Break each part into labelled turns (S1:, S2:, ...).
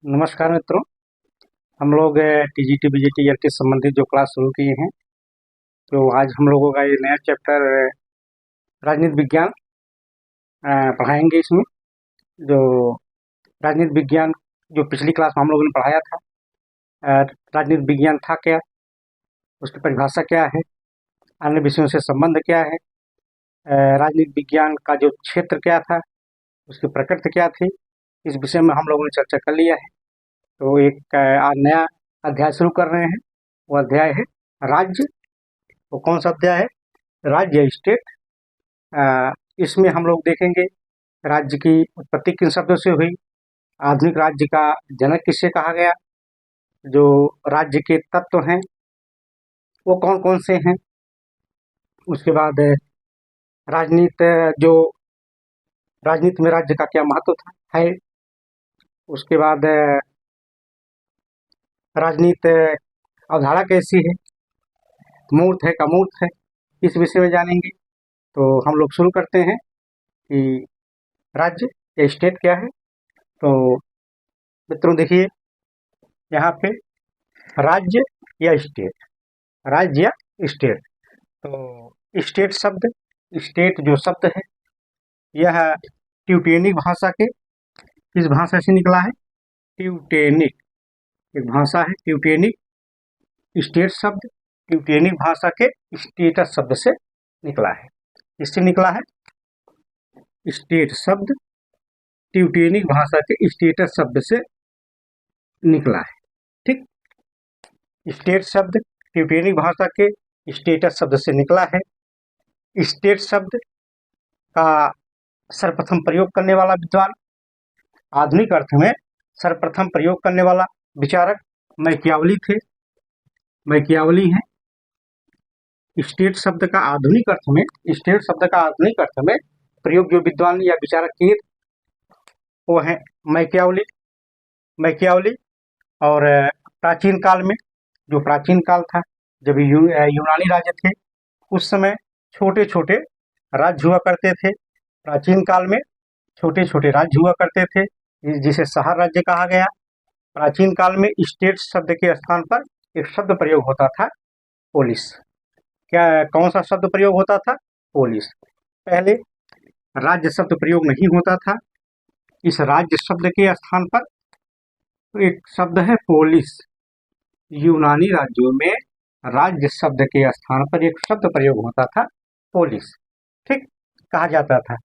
S1: नमस्कार मित्रों। हम लोग टीजीटी बीजीटी एल के संबंधित जो क्लास शुरू किए हैं, तो आज हम लोगों का ये नया चैप्टर राजनीति विज्ञान पढ़ाएंगे। इसमें जो राजनीति विज्ञान जो पिछली क्लास में हम लोगों ने पढ़ाया था, राजनीति विज्ञान था क्या, उसकी परिभाषा क्या है, अन्य विषयों से संबंध क्या है, राजनीति विज्ञान का जो क्षेत्र क्या था, उसकी प्रकृति क्या थी, इस विषय में हम लोगों ने चर्चा कर लिया है। तो एक आज नया अध्याय शुरू कर रहे हैं। वो अध्याय है राज्य। वो कौन सा अध्याय है? राज्य, स्टेट। इसमें हम लोग देखेंगे राज्य की उत्पत्ति किन शब्दों से हुई, आधुनिक राज्य का जनक किसे कहा गया, जो राज्य के तत्व हैं वो कौन कौन से हैं, उसके बाद राजनीति में राज्य का क्या महत्व था है, उसके बाद राजनीति अवधारणा कैसी है, मूर्त है का मूर्त है, इस विषय में जानेंगे। तो हम लोग शुरू करते हैं कि राज्य या स्टेट क्या है। तो मित्रों देखिए यहाँ पे राज्य या स्टेट, राज्य या स्टेट। तो स्टेट शब्द, स्टेट जो शब्द है यह ट्यूटेनिक भाषा के किस भाषा से निकला है? ट्यूटेनिक एक भाषा है, ट्यूटेनिक। स्टेट शब्द ट्यूटेनिक भाषा के स्टेटस शब्द से निकला है। इससे निकला है स्टेट शब्द ट्यूटेनिक भाषा के स्टेटस शब्द से निकला है। ठीक, स्टेट शब्द ट्यूटेनिक भाषा के स्टेटस शब्द से निकला है। स्टेट शब्द का सर्वप्रथम प्रयोग करने वाला विद्वान, आधुनिक अर्थ में सर्वप्रथम प्रयोग करने वाला विचारक मैकियावली थे, मैकियावली हैं। स्टेट शब्द का आधुनिक अर्थ में, स्टेट शब्द का आधुनिक अर्थ में प्रयोग जो विद्वान या विचारक किए वो है मैकियावली। मैकियावली और प्राचीन काल में, जो प्राचीन काल था जब यूनानी राज्य थे, उस समय छोटे छोटे राज्य हुआ करते थे। प्राचीन काल में छोटे छोटे राज्य हुआ करते थे जिसे शहर राज्य कहा गया। प्राचीन काल में स्टेट शब्द के स्थान पर एक शब्द प्रयोग होता था, पोलिस। क्या, कौन सा शब्द प्रयोग होता था? पोलिस। पहले राज्य शब्द प्रयोग नहीं होता था। इस राज्य शब्द के स्थान पर एक शब्द है पोलिस। यूनानी राज्यों में राज्य शब्द के स्थान पर एक शब्द प्रयोग होता था, पोलिस। ठीक, कहा जाता था।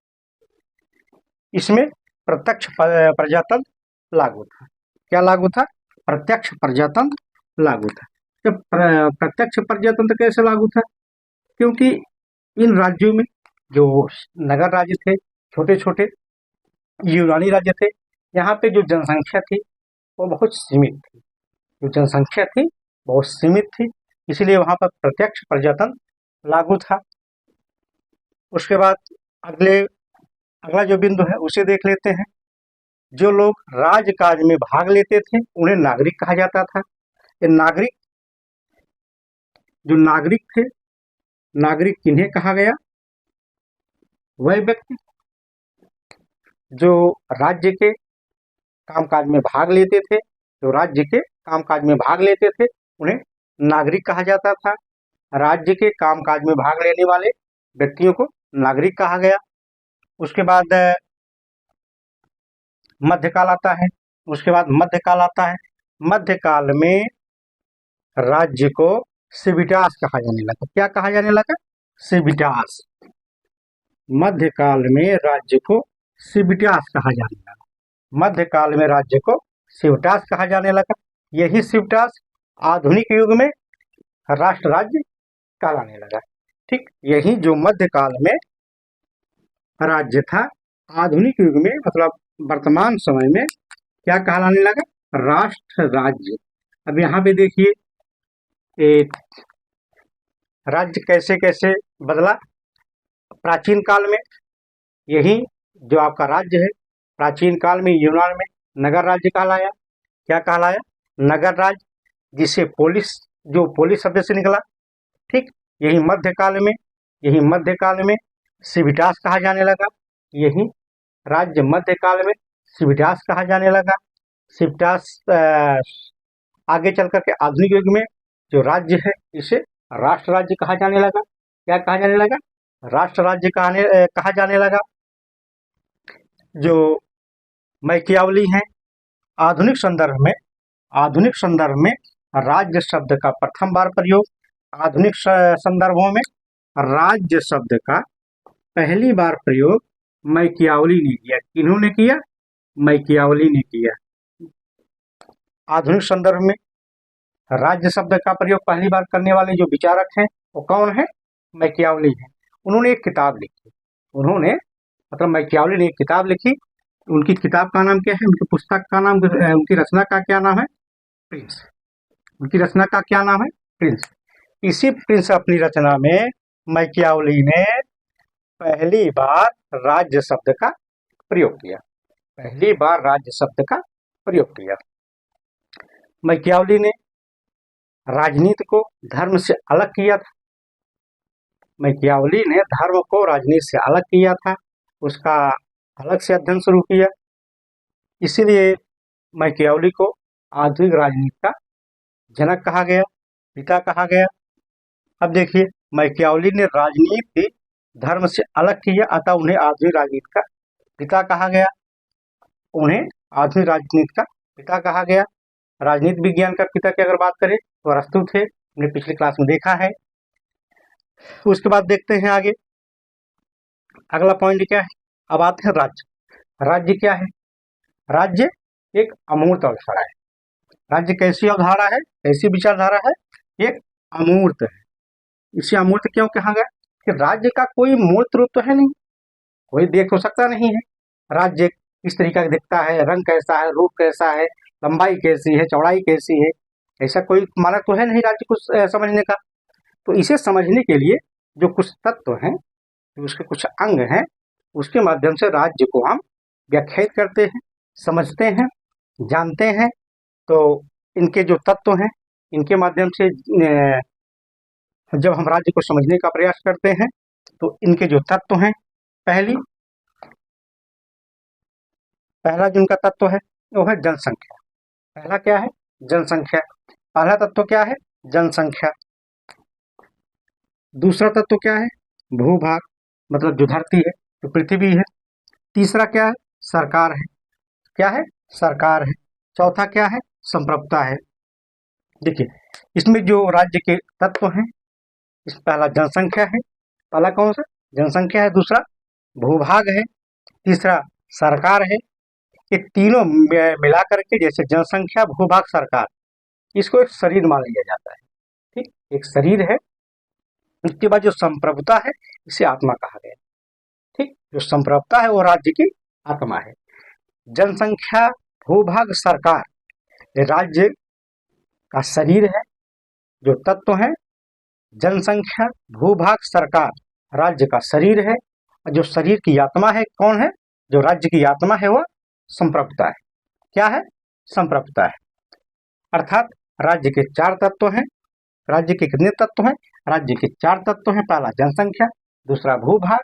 S1: इसमें प्रत्यक्ष प्रजातंत्र लागू था। क्या लागू था? प्रत्यक्ष प्रजातंत्र लागू था। जब प्रत्यक्ष प्रजातंत्र कैसे लागू था? क्योंकि इन राज्यों में जो नगर राज्य थे, छोटे छोटे यूनानी राज्य थे, यहाँ पे जो जनसंख्या थी वो बहुत सीमित थी। जो जनसंख्या थी बहुत सीमित थी, इसलिए वहाँ पर प्रत्यक्ष प्रजातंत्र लागू था। उसके बाद अगला जो बिंदु है उसे देख लेते हैं। जो लोग राजकाज में भाग लेते थे उन्हें नागरिक कहा जाता था। ये नागरिक, जो नागरिक थे, नागरिक किन्हें कहा गया? वह व्यक्ति जो राज्य के कामकाज में भाग लेते थे, जो राज्य के कामकाज में भाग लेते थे उन्हें नागरिक कहा जाता था। राज्य के कामकाज में भाग लेने वाले व्यक्तियों को नागरिक कहा गया। उसके बाद मध्यकाल आता है। उसके बाद मध्यकाल आता है। मध्यकाल में राज्य को सिविटास कहा जाने लगा। क्या कहा जाने लगा? सिविटास। मध्यकाल में राज्य को सिविटास कहा जाने लगा। मध्यकाल में राज्य को सिविटास कहा जाने लगा। यही सिविटास आधुनिक युग में राष्ट्र राज्य कहलाने लगा। ठीक, यही जो मध्यकाल में राज्य था, आधुनिक युग में मतलब वर्तमान समय में क्या कहलाने लगा? राष्ट्र राज्य। अब यहाँ पे देखिए राज्य कैसे कैसे बदला। प्राचीन काल में यही जो आपका राज्य है, प्राचीन काल में यूनान में नगर राज्य कहलाया। क्या कहलाया? नगर राज्य, जिसे पोलिस, जो पोलिस शब्द से निकला। ठीक, यही मध्यकाल में सिविटास कहा जाने लगा। यही राज्य मध्यकाल में सिविटास कहा जाने लगा। शिवदास आगे चल करके आधुनिक युग में जो राज्य है इसे राष्ट्र राज्य कहा जाने लगा। क्या कहा जाने लगा? राष्ट्र राज्य कहा जाने लगा। जो मैकियावली हैं, आधुनिक संदर्भ में राज्य शब्द का प्रथम बार प्रयोग, आधुनिक संदर्भों में राज्य शब्द का पहली बार प्रयोग मैकियावली ने किया। किन्होंने किया? मैकियावली ने किया। आधुनिक संदर्भ में राज्य शब्द का प्रयोग पहली बार करने वाले जो विचारक हैं वो कौन है? मैकियावली है। उन्होंने एक किताब लिखी। मैकियावली ने एक किताब लिखी। उनकी किताब का नाम क्या है? उनकी पुस्तक का नाम, उनकी रचना का क्या नाम है? प्रिंस। उनकी रचना का क्या नाम है? प्रिंस। इसी प्रिंस अपनी रचना में मैकियावली ने पहली बार राज्य शब्द का प्रयोग किया। पहली बार राज्य शब्द का प्रयोग किया। मैकियावली ने राजनीति को धर्म से अलग किया था। मैकियावली ने धर्म को राजनीति से अलग किया था, उसका अलग से अध्ययन शुरू किया। इसीलिए मैकियावली को आधुनिक राजनीति का जनक कहा गया, पिता कहा गया। अब देखिए, मैकियावली ने राजनीति धर्म से अलग किया, अतः उन्हें आधुनिक राजनीति का पिता कहा गया। उन्हें आधुनिक राजनीति का पिता कहा गया। राजनीति विज्ञान का पिता की अगर बात करें तो अरस्तु थे, हमने पिछली क्लास में देखा है। उसके बाद देखते हैं आगे, अगला पॉइंट क्या है। अब आते हैं राज्य। राज्य क्या है? राज्य एक अमूर्त अवधारणा है। राज्य कैसी अवधारणा है, कैसी विचारधारा है? एक अमूर्त है। इसे अमूर्त क्यों कहा गया? कि राज्य का कोई मूर्त रूप तो है नहीं, कोई देख तो सकता नहीं है राज्य किस तरीका दिखता है, रंग कैसा है, रूप कैसा है, लंबाई कैसी है, चौड़ाई कैसी है, ऐसा कोई मानक तो है नहीं राज्य को समझने का। तो इसे समझने के लिए जो कुछ तत्व हैं, उसके कुछ अंग हैं, उसके माध्यम से राज्य को हम व्याख्यायित करते हैं, समझते हैं, जानते हैं। तो इनके जो तत्व हैं, इनके माध्यम से जब हम राज्य को समझने का प्रयास करते हैं तो इनके जो तत्व हैं, पहला जिनका तत्व है वो है जनसंख्या। पहला क्या है? जनसंख्या। पहला तत्व क्या है? जनसंख्या। दूसरा तत्व क्या है? भूभाग, मतलब जो धरती है, जो पृथ्वी है। तीसरा क्या है? सरकार है। क्या है? सरकार है। चौथा क्या है? संप्रभुता है। देखिए, इसमें जो राज्य के तत्व हैं, इस पहला जनसंख्या है, पहला कौन सा? जनसंख्या है। दूसरा भूभाग है। तीसरा सरकार है। ये तीनों मिलाकर के, जैसे जनसंख्या, भूभाग, सरकार, इसको एक शरीर मान लिया जाता है। ठीक, एक शरीर है। उसके बाद जो संप्रभुता है, इसे आत्मा कहा गया। ठीक, जो संप्रभुता है वो राज्य की आत्मा है। जनसंख्या, भूभाग, सरकार, ये राज्य का शरीर है। जो तत्व है, जनसंख्या, भूभाग, सरकार, राज्य का शरीर है। और जो शरीर की आत्मा है, कौन है? जो राज्य की आत्मा है वह संप्रभुता है। क्या है? संप्रभुता है। अर्थात राज्य के 4 तत्व हैं। राज्य के कितने तत्व हैं? राज्य के 4 तत्व हैं। पहला जनसंख्या, दूसरा भूभाग,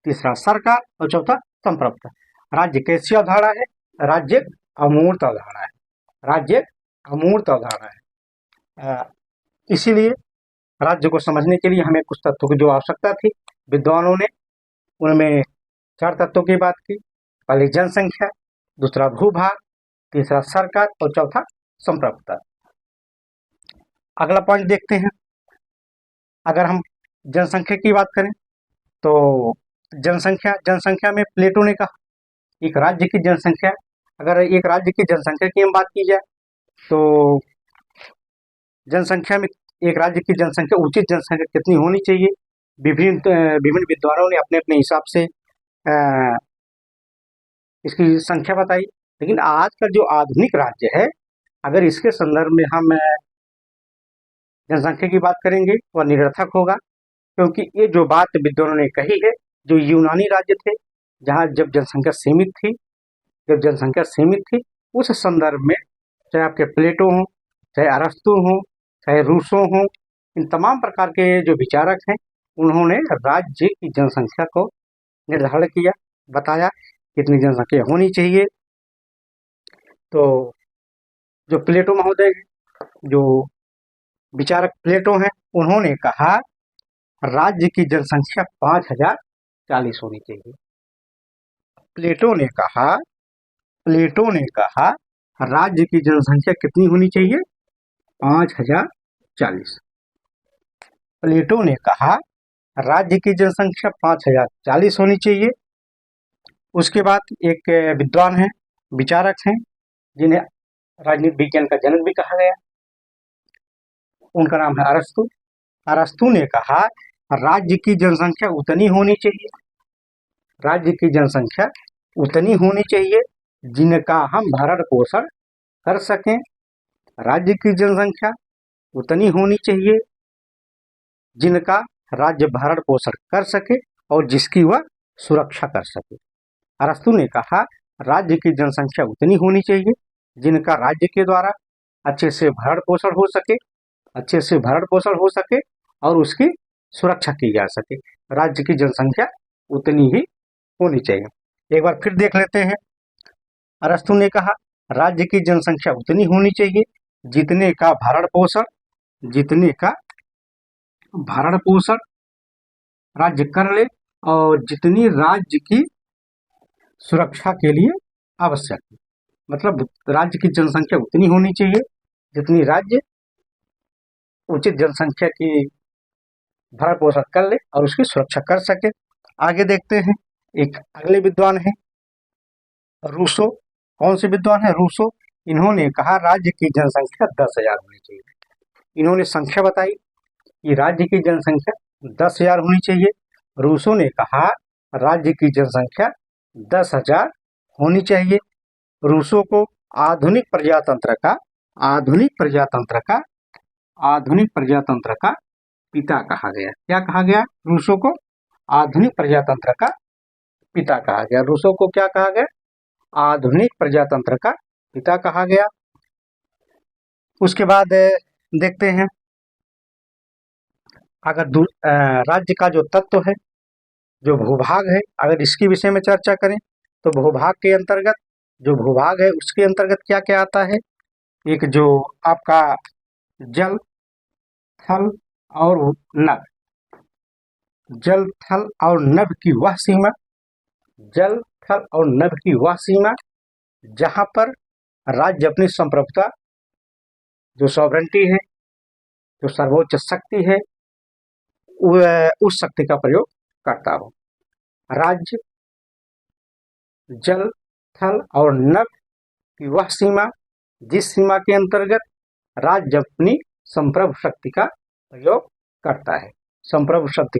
S1: तीसरा सरकार और चौथा संप्रभुता। राज्य कैसी अवधारणा है? राज्य अमूर्त अवधारणा है। राज्य अमूर्त अवधारणा है। इसीलिए राज्य को समझने के लिए हमें कुछ तत्वों की जो आवश्यकता थी, विद्वानों ने उनमें 4 तत्वों की बात की। पहली जनसंख्या, दूसरा भूभाग, तीसरा सरकार और चौथा संप्रभुता। अगला पॉइंट देखते हैं। अगर हम जनसंख्या की बात करें तो जनसंख्या में प्लेटो ने कहा, एक राज्य की जनसंख्या, अगर एक राज्य की जनसंख्या की हम बात की जाए तो जनसंख्या में एक राज्य की जनसंख्या, उचित जनसंख्या कितनी होनी चाहिए, विभिन्न विद्वानों ने अपने अपने हिसाब से इसकी संख्या बताई। लेकिन आज का जो आधुनिक राज्य है, अगर इसके संदर्भ में हम जनसंख्या की बात करेंगे वह निरर्थक होगा, क्योंकि ये जो बात विद्वानों ने कही है, जो यूनानी राज्य थे, जहाँ जब जनसंख्या सीमित थी, उस संदर्भ में चाहे आपके प्लेटो हों, चाहे अरस्तु हों, चाहे रूसो हों, इन तमाम प्रकार के जो विचारक हैं, उन्होंने राज्य की जनसंख्या को निर्धारण किया, बताया कितनी जनसंख्या होनी चाहिए। तो जो प्लेटो महोदय हैं, जो विचारक प्लेटो हैं, उन्होंने कहा राज्य की जनसंख्या 5040 होनी चाहिए। प्लेटो ने कहा राज्य की जनसंख्या कितनी होनी चाहिए? 5040। प्लेटो ने कहा राज्य की जनसंख्या 5040 होनी चाहिए। उसके बाद एक विद्वान हैं, विचारक हैं, जिन्हें राजनीति विज्ञान का जनक भी कहा गया, उनका नाम है अरस्तु। अरस्तु ने कहा राज्य की जनसंख्या उतनी होनी चाहिए, राज्य की जनसंख्या उतनी होनी चाहिए जिनका हम भरण पोषण कर सकें। राज्य की जनसंख्या उतनी होनी चाहिए जिनका राज्य भरण पोषण कर सके और जिसकी वह सुरक्षा कर सके। अरस्तु ने कहा राज्य की जनसंख्या उतनी होनी चाहिए जिनका राज्य के द्वारा अच्छे से भरण पोषण हो सके, अच्छे से भरण पोषण हो सके और उसकी सुरक्षा की जा सके। राज्य की जनसंख्या उतनी ही होनी चाहिए। एक बार फिर देख लेते हैं। अरस्तु ने कहा राज्य की जनसंख्या उतनी होनी चाहिए जितने का भरण पोषण राज्य कर ले और जितनी राज्य की सुरक्षा के लिए आवश्यक है। मतलब राज्य की जनसंख्या उतनी होनी चाहिए जितनी राज्य उचित जनसंख्या की भरण पोषण कर ले और उसकी सुरक्षा कर सके। आगे देखते हैं, एक अगले विद्वान है रूसो। कौन से विद्वान है? रूसो। इन्होंने कहा राज्य की जनसंख्या 10,000 होनी चाहिए। इन्होंने संख्या बताई कि राज्य की जनसंख्या 10,000 होनी चाहिए। रूसो ने कहा राज्य की जनसंख्या 10,000 होनी चाहिए। रूसो को आधुनिक प्रजातंत्र का पिता कहा गया। क्या कहा गया? रूसो को आधुनिक प्रजातंत्र का पिता कहा गया। रूसो को क्या कहा गया? आधुनिक प्रजातंत्र का पिता कहा गया। उसके बाद देखते हैं, अगर राज्य का जो तत्व है, जो भूभाग है, अगर इसके विषय में चर्चा करें तो भूभाग के अंतर्गत, जो भूभाग है उसके अंतर्गत क्या क्या आता है? एक जो आपका जल, थल और नभ, जल, थल और नभ की वह सीमा, जल, थल और नभ की वह सीमा जहां पर राज्य अपनी संप्रभुता, जो सॉवरेंटी है, जो सर्वोच्च शक्ति है, उस शक्ति का प्रयोग करता हो। राज्य, जल, थल और नभ की वह सीमा जिस सीमा के अंतर्गत राज्य अपनी संप्रभु शक्ति का प्रयोग करता है, संप्रभु शक्ति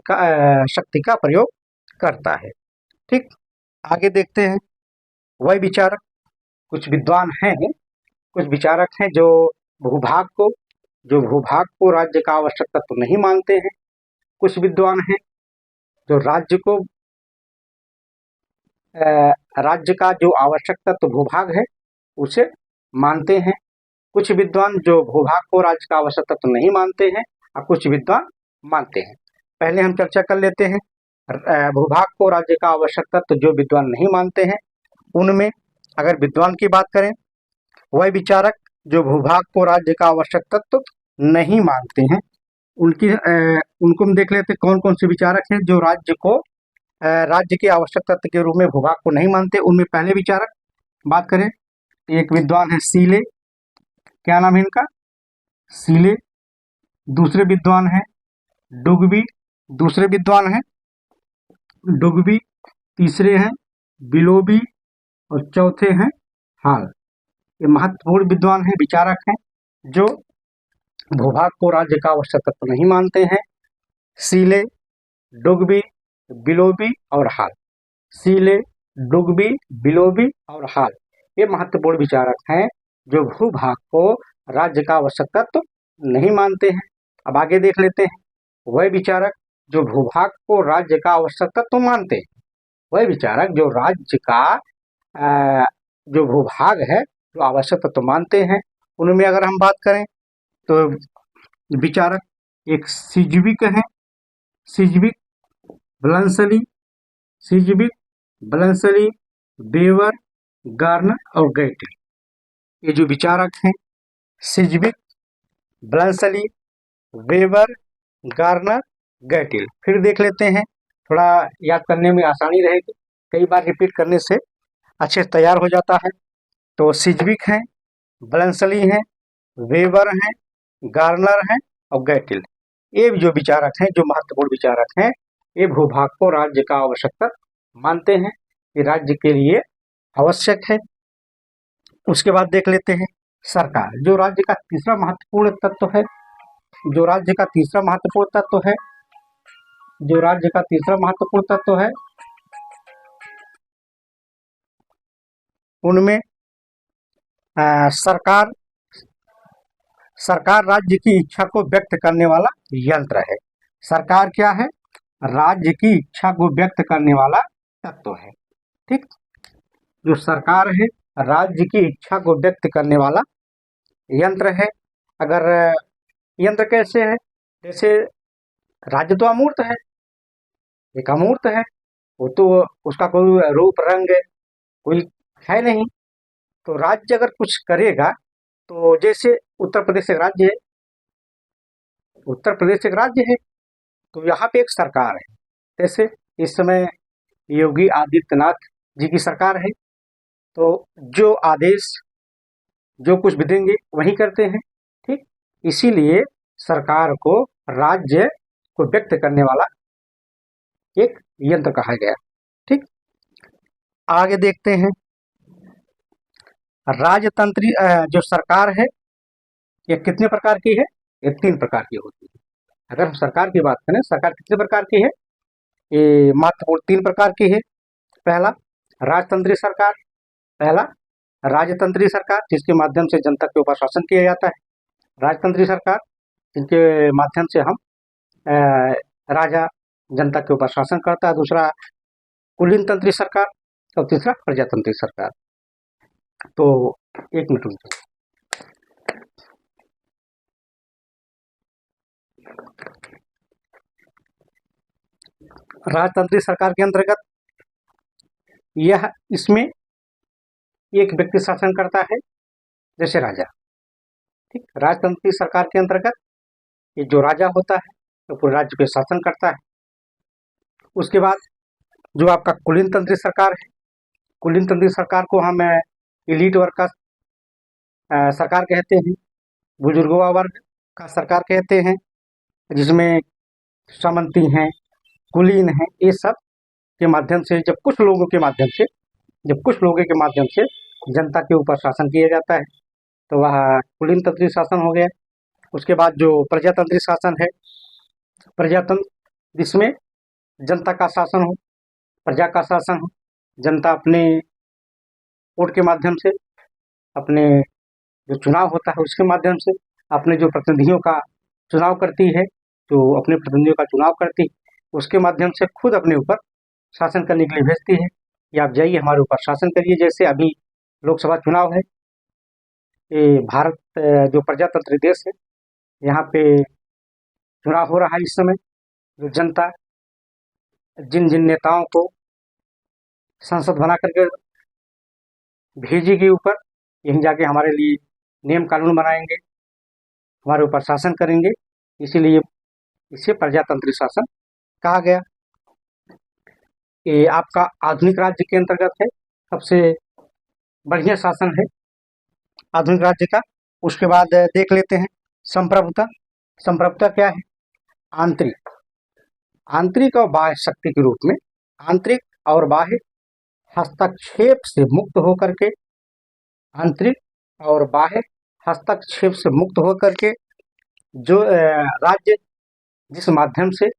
S1: का प्रयोग करता है। ठीक, आगे देखते हैं। वह विचारक, कुछ विद्वान हैं, कुछ विचारक हैं जो भूभाग को राज्य का आवश्यक तत्व नहीं मानते हैं। कुछ विद्वान हैं जो राज्य का जो आवश्यक तत्व भूभाग है उसे मानते हैं। कुछ विद्वान जो भूभाग को राज्य का आवश्यक तत्व नहीं मानते हैं और कुछ विद्वान मानते हैं। पहले हम चर्चा कर लेते हैं भूभाग को राज्य का आवश्यक तत्व जो विद्वान नहीं मानते हैं। उनमें अगर विद्वान की बात करें, वह विचारक जो भूभाग को राज्य का आवश्यक तत्व नहीं मानते हैं, उनको हम देख लेते हैं कौन कौन से विचारक हैं जो राज्य के आवश्यक तत्व के रूप में भूभाग को नहीं मानते। उनमें पहले विचारक बात करें, एक विद्वान है सीले। क्या नाम है इनका? सीले। दूसरे विद्वान है डुगबी। तीसरे हैं बिलोबी और चौथे हैं हाल। ये महत्वपूर्ण विद्वान हैं, विचारक हैं जो भूभाग को राज्य का आवश्यक तत्व नहीं मानते हैं। सीले, डुगबी, बिलोबी और हाल। सीले, डुगबी, बिलोबी और हाल, ये महत्वपूर्ण विचारक हैं जो भूभाग को राज्य का आवश्यक तत्व नहीं मानते हैं। अब आगे देख लेते हैं, वह विचारक जो भूभाग को राज्य का आवश्यक तत्व मानते हैं, वह विचारक जो राज्य का जो भूभाग है जो आवश्यक तत्व मानते हैं, उनमें अगर हम बात करें तो विचारक एक सिजविक है। ब्लंसली, बेवर, गार्नर और गैटे, ये जो विचारक हैं सिजविक, ब्लंसली, वेबर, गार्नर, गैटिल। फिर देख लेते हैं, थोड़ा याद करने में आसानी रहेगी, कई बार रिपीट करने से अच्छे से तैयार हो जाता है। तो सिजविक है, ब्लंसली है, वेबर हैं, गार्नर हैं और गैटिल। ये जो विचारक हैं, जो महत्वपूर्ण विचारक हैं, ये भूभाग को राज्य का आवश्यकता मानते हैं, ये राज्य के लिए आवश्यक है। उसके बाद देख लेते हैं सरकार, जो राज्य का तीसरा महत्वपूर्ण तत्व है, जो राज्य का तीसरा महत्वपूर्ण तत्व है, जो राज्य का तीसरा महत्वपूर्ण तत्व है, उनमें सरकार सरकार राज्य की इच्छा को व्यक्त करने वाला यंत्र है। सरकार क्या है? राज्य की इच्छा को व्यक्त करने वाला तत्व है। ठीक, जो सरकार है राज्य की इच्छा को व्यक्त करने वाला यंत्र है। अगर यंत्र कैसे है? जैसे राज्य तो अमूर्त है, एक अमूर्त है, वो तो उसका कोई रूप रंग कोई है नहीं। तो राज्य अगर कुछ करेगा, तो जैसे उत्तर प्रदेश एक राज्य है, उत्तर प्रदेश एक राज्य है, तो यहाँ पे एक सरकार है। जैसे इस समय योगी आदित्यनाथ जी की सरकार है, तो जो आदेश जो कुछ भी देंगे वही करते हैं। ठीक, इसीलिए सरकार को राज्य को व्यक्त करने वाला एक यंत्र कहा गया। ठीक, आगे देखते हैं, राजतंत्री जो सरकार है ये कितने प्रकार की है? ये 3 प्रकार की होती है। अगर हम सरकार की बात करें, सरकार कितने प्रकार की है? ये महत्वपूर्ण 3 प्रकार की है। पहला राजतंत्री सरकार, पहला राजतंत्री सरकार जिसके माध्यम से जनता के ऊपर शासन किया जाता है, राजतंत्री सरकार जिनके माध्यम से हम राजा जनता के ऊपर शासन करता है, दूसरा कुलीन तंत्री सरकार और तीसरा प्रजातंत्री सरकार। तो एक मिनट रुकिए। राजतंत्री सरकार के अंतर्गत यह इसमें एक व्यक्ति शासन करता है, जैसे राजा। ठीक, राजतंत्री सरकार के अंतर्गत ये जो राजा होता है तो पूरे राज्य पे शासन करता है। उसके बाद जो आपका कुलीन तंत्री सरकार है, कुलीन तंत्री सरकार को हम इलीट वर्ग का सरकार कहते हैं, बुजुर्गों वर्ग का सरकार कहते हैं, जिसमें सामंती हैं, कुलीन हैं, ये सब के माध्यम से जब कुछ लोगों के माध्यम से जनता के ऊपर शासन किया जाता है, तो वह कुलीन तंत्री शासन हो गया। उसके बाद जो प्रजातंत्री शासन है, प्रजातंत्र जिसमें जनता का शासन हो, प्रजा का शासन हो, जनता अपने वोट के माध्यम से, अपने जो चुनाव होता है उसके माध्यम से, अपने जो प्रतिनिधियों का चुनाव करती है, जो अपने प्रतिनिधियों का चुनाव करती है, उसके माध्यम से खुद अपने ऊपर शासन करने के लिए भेजती है कि आप जाइए हमारे ऊपर शासन करिए। जैसे अभी लोकसभा चुनाव है, ये भारत जो प्रजातंत्री देश है, यहाँ पे चुनाव हो रहा है इस समय। जो जनता जिन जिन नेताओं को संसद बना करके भेजेगी ऊपर, यहीं जाके हमारे लिए नियम कानून बनाएंगे, हमारे ऊपर शासन करेंगे, इसीलिए इसे प्रजातंत्री शासन कहा गया। ये आपका आधुनिक राज्य के अंतर्गत है, सबसे बढ़िया शासन है आधुनिक राज्य का। उसके बाद देख लेते हैं संप्रभुता। संप्रभुता क्या है? आंतरिक आंतरिक और बाह्य शक्ति के रूप में, आंतरिक और बाह्य हस्तक्षेप से मुक्त होकर के, आंतरिक और बाह्य हस्तक्षेप से मुक्त होकर के जो राज्य जिस माध्यम से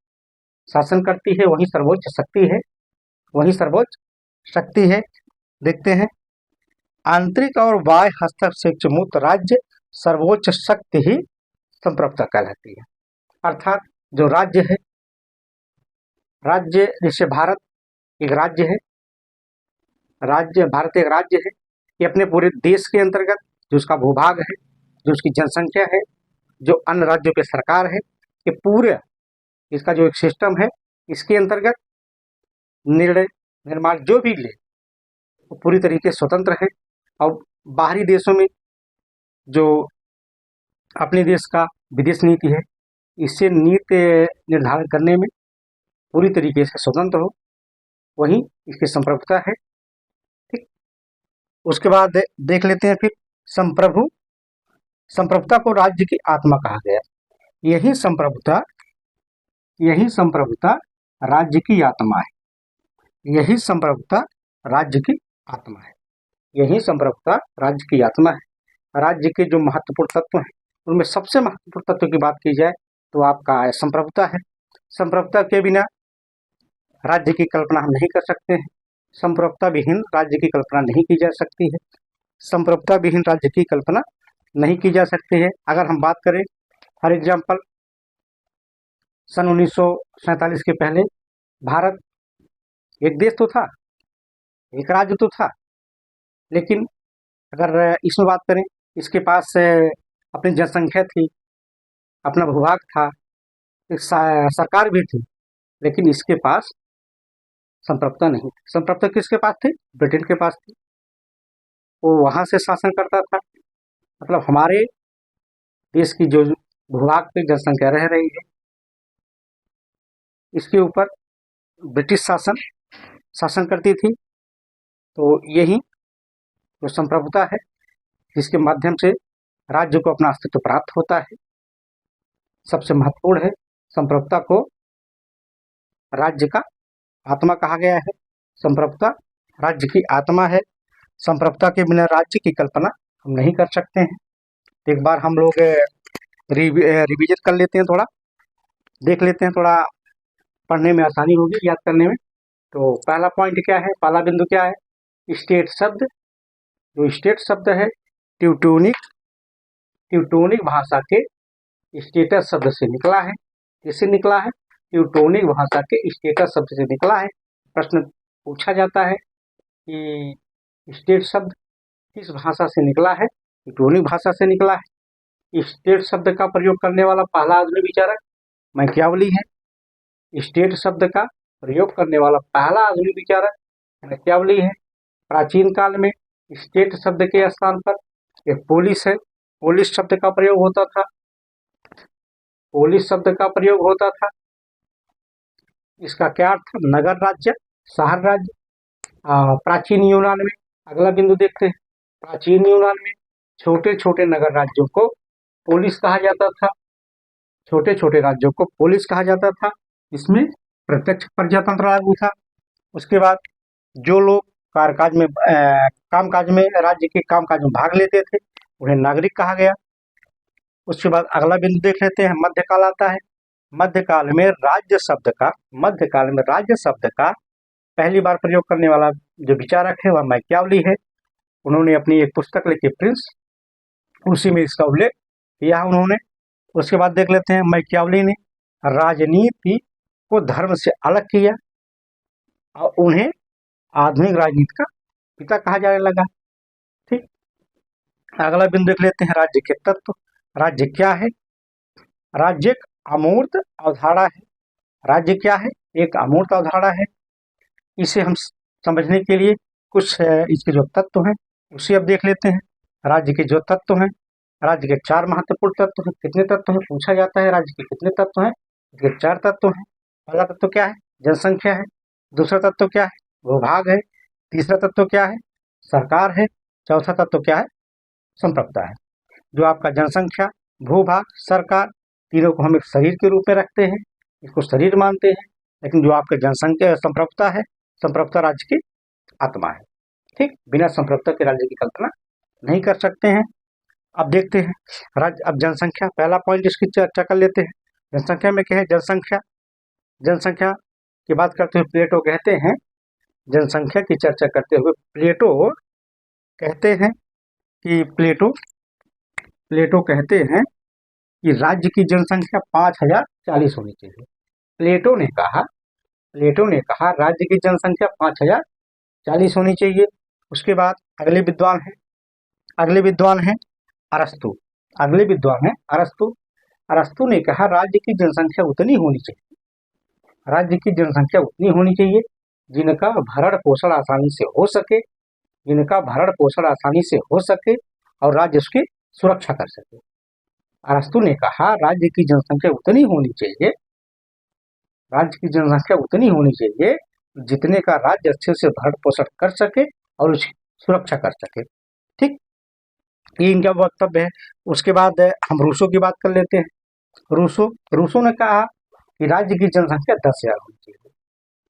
S1: शासन करती है वही सर्वोच्च शक्ति है, वही सर्वोच्च शक्ति है। देखते हैं, आंतरिक और बाह्य हस्तक्षेप से मुक्त राज्य सर्वोच्च शक्ति ही संप्रभुता कहलाती है। अर्थात जो राज्य है, राज्य जैसे भारत एक राज्य है, भारत एक राज्य है, ये अपने पूरे देश के अंतर्गत जो उसका भूभाग है, जो उसकी जनसंख्या है, जो अन्य राज्यों पे सरकार है, ये पूरे इसका जो एक सिस्टम है, इसके अंतर्गत निर्णय निर्माण जो भी ले वो पूरी तरीके से स्वतंत्र है। और बाहरी देशों में जो अपने देश का विदेश नीति है, इससे नीति निर्धारण करने में पूरी तरीके से स्वतंत्र हो, वही इसकी संप्रभुता है। ठीक, उसके बाद देख लेते हैं फिर संप्रभुता को राज्य की आत्मा कहा गया। यही संप्रभुता राज्य की आत्मा है। यही संप्रभुता राज्य की आत्मा है। यही संप्रभुता राज्य की आत्मा है। राज्य के जो महत्वपूर्ण तत्व हैं, उनमें सबसे महत्वपूर्ण तत्व की बात की जाए तो आपका संप्रभुता है। संप्रभुता के बिना राज्य की कल्पना हम नहीं कर सकते हैं। संप्रभुता विहीन राज्य की कल्पना नहीं की जा सकती है। संप्रभुता विहीन राज्य की कल्पना नहीं की जा सकती है। अगर हम बात करें, फॉर एग्जाम्पल, सन 1947 के पहले भारत एक देश तो था, एक राज्य तो था, लेकिन अगर इसमें बात करें, इसके पास अपनी जनसंख्या थी, अपना भूभाग था, एक सरकार भी थी, लेकिन इसके पास संप्रभुता नहीं थी। संप्रभुता किसके पास थी? ब्रिटेन के पास थी। वो वहां से शासन करता था। मतलब हमारे देश की जो भूभाग पे जनसंख्या रह रही है, इसके ऊपर ब्रिटिश शासन करती थी। तो यही जो संप्रभुता है, जिसके माध्यम से राज्य को अपना अस्तित्व प्राप्त होता है, सबसे महत्वपूर्ण है। संप्रभुता को राज्य का आत्मा कहा गया है। संप्रभुता राज्य की आत्मा है। संप्रभुता के बिना राज्य की कल्पना हम नहीं कर सकते हैं। एक बार हम लोग रिविजन कर लेते हैं, थोड़ा देख लेते हैं, थोड़ा पढ़ने में आसानी होगी, याद करने में। तो पहला पॉइंट क्या है, पहला बिंदु क्या है? स्टेट शब्द। जो स्टेट शब्द है, ट्यूटोनिक भाषा के स्टेटस शब्द से निकला है। किससे निकला है? ट्यूटोनिक भाषा के स्टेटस शब्द से निकला है। प्रश्न पूछा जाता है कि स्टेट शब्द किस भाषा से निकला है? ट्यूटोनिक भाषा से निकला है। स्टेट शब्द का प्रयोग करने वाला पहला आधुनिक विचारक मैकियावली है। स्टेट शब्द का प्रयोग करने वाला पहला आधुनिक विचारक मैकियावली है। प्राचीन काल में स्टेट शब्द के स्थान पर एक पोलिस है, पोलिस शब्द का प्रयोग होता था। पोलिस शब्द का प्रयोग होता था। इसका क्या अर्थ? नगर राज्य, शहर राज्य। प्राचीन यूनान में, अगला बिंदु देखते हैं, प्राचीन यूनान में छोटे छोटे नगर राज्यों को पोलिस कहा जाता था। छोटे छोटे राज्यों को पोलिस कहा जाता था। इसमें प्रत्यक्ष प्रजातंत्र लागू था। उसके बाद जो लोग कामकाज में राज्य के कामकाज में भाग लेते थे, उन्हें नागरिक कहा गया। उसके बाद अगला बिंदु देख लेते हैं, मध्यकाल आता है। मध्यकाल में राज्य शब्द का पहली बार प्रयोग करने वाला जो विचारक है वह मैकियावली है। उन्होंने अपनी एक पुस्तक लिखी, प्रिंस, उसी में इसका उल्लेख किया उन्होंने। उसके बाद देख लेते हैं, मैकियावली ने राजनीति को धर्म से अलग किया और उन्हें आधुनिक राजनीति का पिता कहा जाने लगा। ठीक, अगला बिंदु देख लेते हैं, राज्य के तत्व। राज्य क्या है? राज्य एक अमूर्त अवधारणा है। राज्य क्या है? एक अमूर्त अवधारणा है। इसे हम समझने के लिए कुछ इसके जो तत्व हैं उसे अब देख लेते हैं। राज्य के जो तत्व हैं, राज्य के 4 महत्वपूर्ण तत्व हैं। कितने तत्व हैं पूछा जाता है, राज्य के कितने तत्व हैं? इसके 4 तत्व हैं। पहला तत्व क्या है? जनसंख्या है। दूसरा तत्व क्या है? भूभाग है। तीसरा तत्व क्या है? सरकार है। चौथा तत्व क्या है? संप्रभुता है। जो आपका जनसंख्या, भूभाग, सरकार, तीनों को हम एक शरीर के रूप में रखते हैं, इसको शरीर मानते हैं। लेकिन जो आपका जनसंख्या संप्रभुता है, संप्रभुता राज्य की आत्मा है। ठीक, बिना संप्रभुता के राज्य की कल्पना नहीं कर सकते हैं। अब देखते हैं राज्य। अब जनसंख्या, पहला पॉइंट इसकी चर्चा कर लेते हैं। जनसंख्या में क्या है? जनसंख्या की बात करते हुए प्लेटो कहते हैं, जनसंख्या की चर्चा करते हुए प्लेटो कहते हैं कि राज्य की जनसंख्या 5040 होनी चाहिए। प्लेटो ने कहा राज्य की जनसंख्या 5040 होनी चाहिए। उसके बाद अगले विद्वान हैं अरस्तु। अरस्तु ने कहा राज्य की जनसंख्या उतनी होनी चाहिए जिनका भरण पोषण आसानी से हो सके और राज्य उसकी सुरक्षा कर सके। अरस्तु ने कहा राज्य की जनसंख्या उतनी होनी चाहिए, राज्य की जनसंख्या उतनी होनी चाहिए जितने का राज्य अच्छे से भरण पोषण कर सके और उसकी सुरक्षा कर सके। ठीक, ये इनका वक्तव्य है। उसके बाद हम रूसो की बात कर लेते हैं। रूसो ने कहा कि राज्य की जनसंख्या 10,000 होनी चाहिए।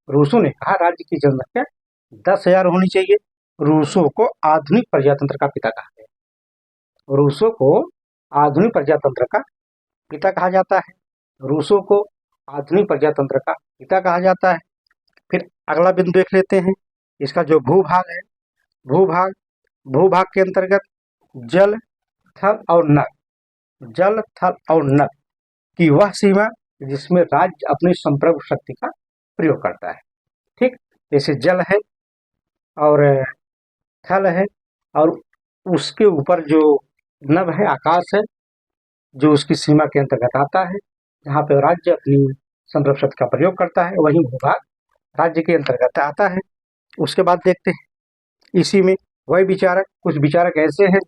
S1: रूसो ने कहा राज्य की जनसंख्या 10,000 होनी चाहिए। रूसो को आधुनिक प्रजातंत्र का पिता कहा गया। रूसो को आधुनिक प्रजातंत्र का पिता कहा जाता है। रूसो को आधुनिक प्रजातंत्र का पिता कहा जाता है। फिर अगला बिंदु देख लेते हैं, इसका जो भूभाग है, भूभाग के अंतर्गत जल, थल और नभ, जल, थल और नभ की वह सीमा जिसमें राज्य अपनी संप्रभु शक्ति का प्रयोग करता है। ठीक, जैसे जल है और थल है और उसके ऊपर जो नभ है, आकाश है, जो उसकी सीमा के अंतर्गत आता है, जहाँ पे राज्य अपनी संप्रभु शक्ति का प्रयोग करता है, वही भूभाग राज्य के अंतर्गत आता है। उसके बाद देखते हैं इसी में वही विचारक, कुछ विचारक ऐसे हैं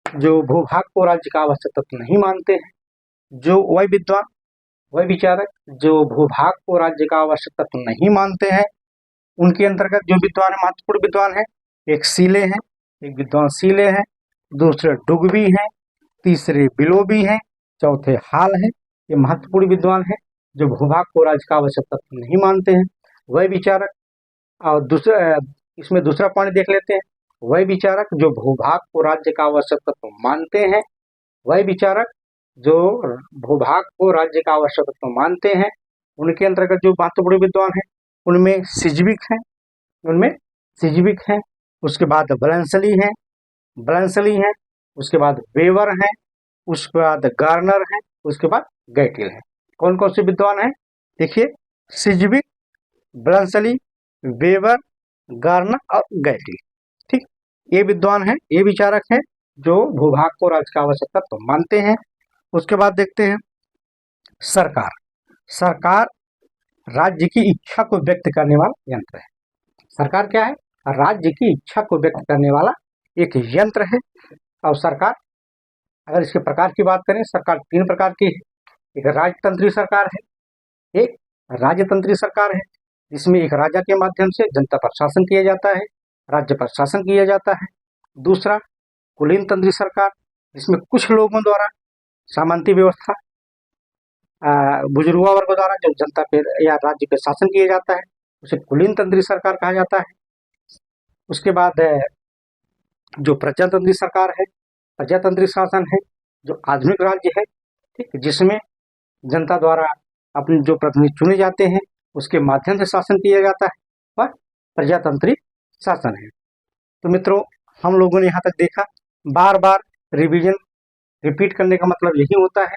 S1: जो भूभाग को राज्य का आवश्यक तत्व नहीं मानते हैं। जो वही विचारक जो भूभाग को राज्य का आवश्यक तत्व नहीं मानते हैं, उनके अंतर्गत जो विद्वान है, महत्वपूर्ण विद्वान है, एक विद्वान सीले हैं, दूसरे डुगबी हैं, तीसरे बिलोबी हैं, चौथे हाल है। ये महत्वपूर्ण विद्वान है जो भूभाग को राज्य का आवश्यक तत्व नहीं मानते हैं। वह विचारक, और इसमें दूसरा पॉइंट देख लेते हैं, वह विचारक जो भूभाग को राज्य का आवश्यक तत्व मानते हैं, वह विचारक जो भूभाग को राज्य का आवश्यक तत्व मानते हैं, उनके अंतर्गत जो महत्वपूर्ण विद्वान है उनमें सिजविक है, उसके बाद ब्लैंसली है, उसके बाद वेवर है, उसके बाद गार्नर है, उसके बाद गैटिल है। कौन कौन से विद्वान हैं? देखिए, सिजविक, ब्लैंसली, वेवर, गार्नर और गैटिल। ठीक, ये विद्वान हैं, ये विचारक हैं जो भूभाग को राज्य का आवश्यक तत्व मानते हैं। उसके बाद देखते हैं सरकार राज्य की इच्छा को व्यक्त करने वाला यंत्र है। सरकार क्या है? राज्य की इच्छा को व्यक्त करने वाला एक यंत्र है। और सरकार, अगर इसके प्रकार की बात करें, सरकार 3 प्रकार की है। एक राजतंत्री सरकार है, एक राज्यतंत्री सरकार है, जिसमें एक राजा के माध्यम से जनता पर शासन किया जाता है, राज्य पर शासन किया जाता है। दूसरा कुलीनतंत्री सरकार, जिसमें कुछ लोगों द्वारा सामंती व्यवस्था, बुजुर्गों वर्ग द्वारा जो जनता पे या राज्य पे शासन किया जाता है, उसे कुलीनतंत्री सरकार कहा जाता है। उसके बाद जो प्रजातंत्री सरकार है, प्रजातंत्री शासन है, जो आधुनिक राज्य है, ठीक, जिसमें जनता द्वारा अपने जो प्रतिनिधि चुने जाते हैं उसके माध्यम से शासन किया जाता है, वह प्रजातंत्री शासन है। तो मित्रों, हम लोगों ने यहाँ तक देखा, बार बार रिपीट करने का मतलब यही होता है,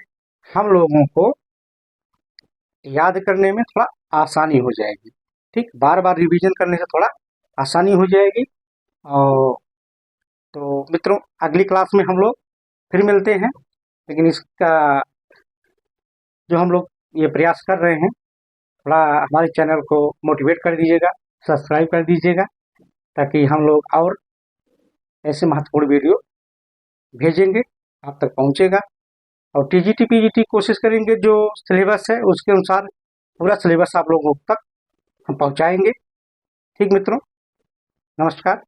S1: हम लोगों को याद करने में थोड़ा आसानी हो जाएगी। ठीक, बार बार रिवीजन करने से थोड़ा आसानी हो जाएगी। और तो मित्रों, अगली क्लास में हम लोग फिर मिलते हैं, लेकिन इसका जो हम लोग ये प्रयास कर रहे हैं, थोड़ा हमारे चैनल को मोटिवेट कर दीजिएगा, सब्सक्राइब कर दीजिएगा, ताकि हम लोग और ऐसे महत्वपूर्ण वीडियो भेजेंगे, आप तक पहुंचेगा। और टीजीटी पीजीटी कोशिश करेंगे जो सिलेबस है उसके अनुसार पूरा सिलेबस आप लोगों तक हम पहुंचाएंगे। ठीक मित्रों, नमस्कार।